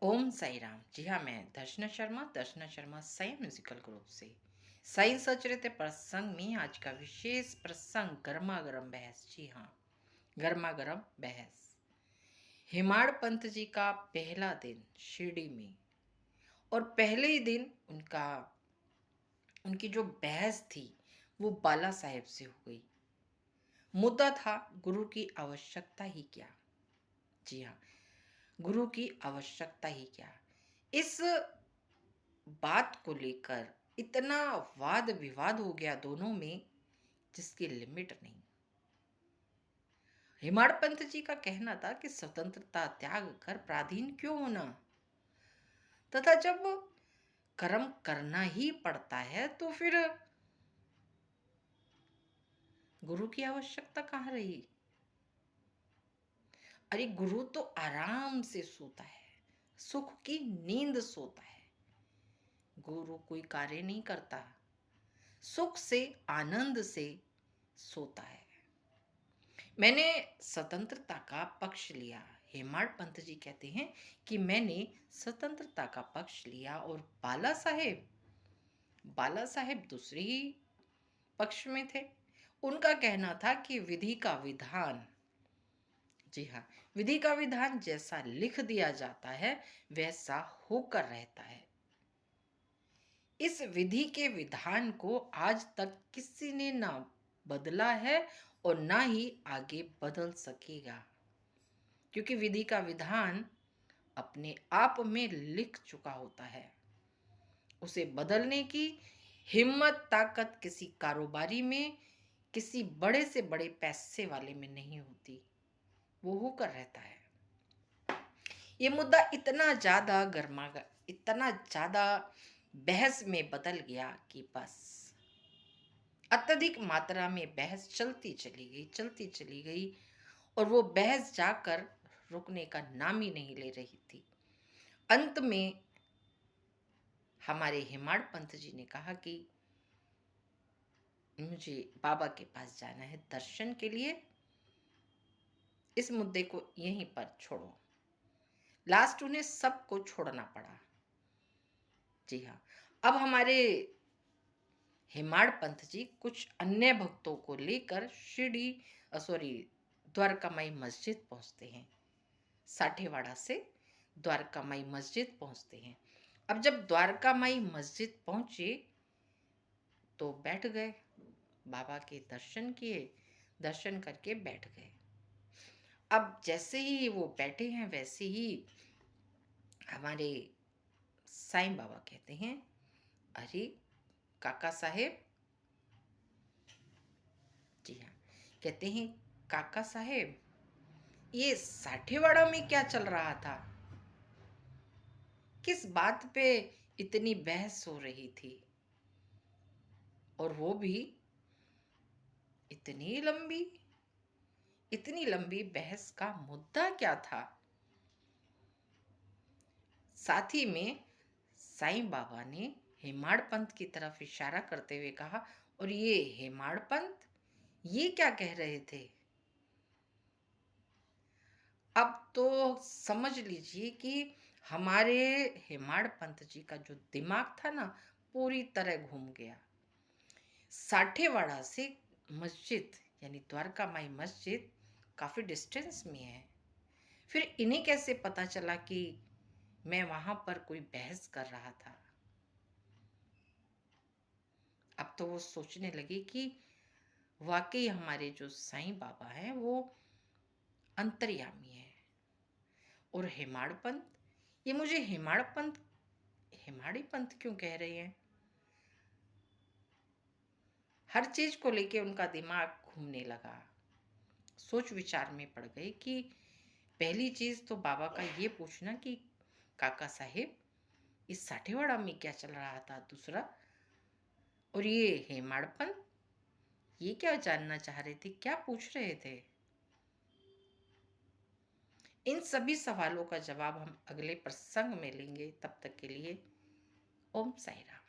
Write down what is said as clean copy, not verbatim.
ओम साई राम। जी हाँ, मैं दर्शना Sharma Sai musical group से साई सचरित प्रसंग में आज का विशेष प्रसंग गर्मा गर्म बहस। जी हाँ, गर्मा गर्म बहस। हेमाड़ पंत जी का पहला दिन शिरडी में, और पहले ही दिन उनकी जो बहस थी वो बाला साहेब से हो गई। मुद्दा था गुरु की आवश्यकता ही क्या। जी हाँ, गुरु की आवश्यकता ही क्या। इस बात को लेकर इतना वाद विवाद हो गया दोनों में, जिसकी लिमिट नहीं। हेमाड़ पंत जी का कहना था कि स्वतंत्रता त्याग कर पराधीन क्यों होना, तथा जब कर्म करना ही पड़ता है तो फिर गुरु की आवश्यकता कहाँ रही। अरे गुरु तो आराम से सोता है, सुख की नींद सोता है। गुरु कोई कार्य नहीं करता, सुख से आनंद से सोता है। मैंने स्वतंत्रता का पक्ष लिया। हेमाड़ पंत जी कहते हैं कि मैंने स्वतंत्रता का पक्ष लिया, और बाला साहेब दूसरे ही पक्ष में थे। उनका कहना था कि विधि का विधान, जी हाँ, विधि का विधान जैसा लिख दिया जाता है वैसा होकर रहता है। इस विधि के विधान को आज तक किसी ने ना बदला है और ना ही आगे बदल सकेगा, क्योंकि विधि का विधान अपने आप में लिख चुका होता है। उसे बदलने की हिम्मत ताकत किसी कारोबारी में, किसी बड़े से बड़े पैसे वाले में नहीं होती, वो होकर रहता है। ये मुद्दा इतना ज्यादा बहस में बदल गया कि बस अत्यधिक मात्रा में बहस चलती चली गई, और वो बहस जाकर रुकने का नाम ही नहीं ले रही थी। अंत में हमारे हेमाड़ पंत जी ने कहा कि मुझे बाबा के पास जाना है दर्शन के लिए, इस मुद्दे को यहीं पर छोड़ो। लास्ट उन्हें सबको छोड़ना पड़ा। जी हाँ, अब हमारे हेमाड़ पंत जी कुछ अन्य भक्तों को लेकर द्वारका माई मस्जिद पहुंचते हैं। साठेवाड़ा से द्वारका माई मस्जिद पहुंचते हैं। अब जब द्वारका माई मस्जिद पहुंचे तो बैठ गए, बाबा के दर्शन किए, दर्शन करके बैठ गए। अब जैसे ही वो बैठे हैं वैसे ही हमारे साईं बाबा कहते हैं, अरे काका साहेब। जी हाँ, कहते हैं, काका साहेब, ये साठेवाड़ा में क्या चल रहा था, किस बात पे इतनी बहस हो रही थी, और वो भी इतनी लंबी इतनी लंबी बहस का मुद्दा क्या था। साथ ही में साईं बाबा ने हेमाड़ पंत की तरफ इशारा करते हुए कहा, और ये हेमाड़ पंत ये क्या कह रहे थे। अब तो समझ लीजिए कि हमारे हेमाड़ पंत जी का जो दिमाग था ना, पूरी तरह घूम गया। साठेवाड़ा से मस्जिद यानी द्वारका माई मस्जिद काफ़ी डिस्टेंस में है, फिर इन्हें कैसे पता चला कि मैं वहां पर कोई बहस कर रहा था। अब तो वो सोचने लगे कि वाकई हमारे जो साईं बाबा हैं वो अंतर्यामी है, और हेमाड़ पंत, ये मुझे हेमाड़ी पंत क्यों कह रहे हैं। हर चीज को लेके उनका दिमाग घूमने लगा। सोच विचार में पड़ गए कि पहली चीज तो बाबा का ये पूछना कि काका साहेब, इस साठेवाड़ा में क्या चल रहा था। दूसरा, और ये हेमाड़ पंत ये क्या जानना चाह रहे थे, क्या पूछ रहे थे। इन सभी सवालों का जवाब हम अगले प्रसंग में लेंगे। तब तक के लिए ओम साई राम।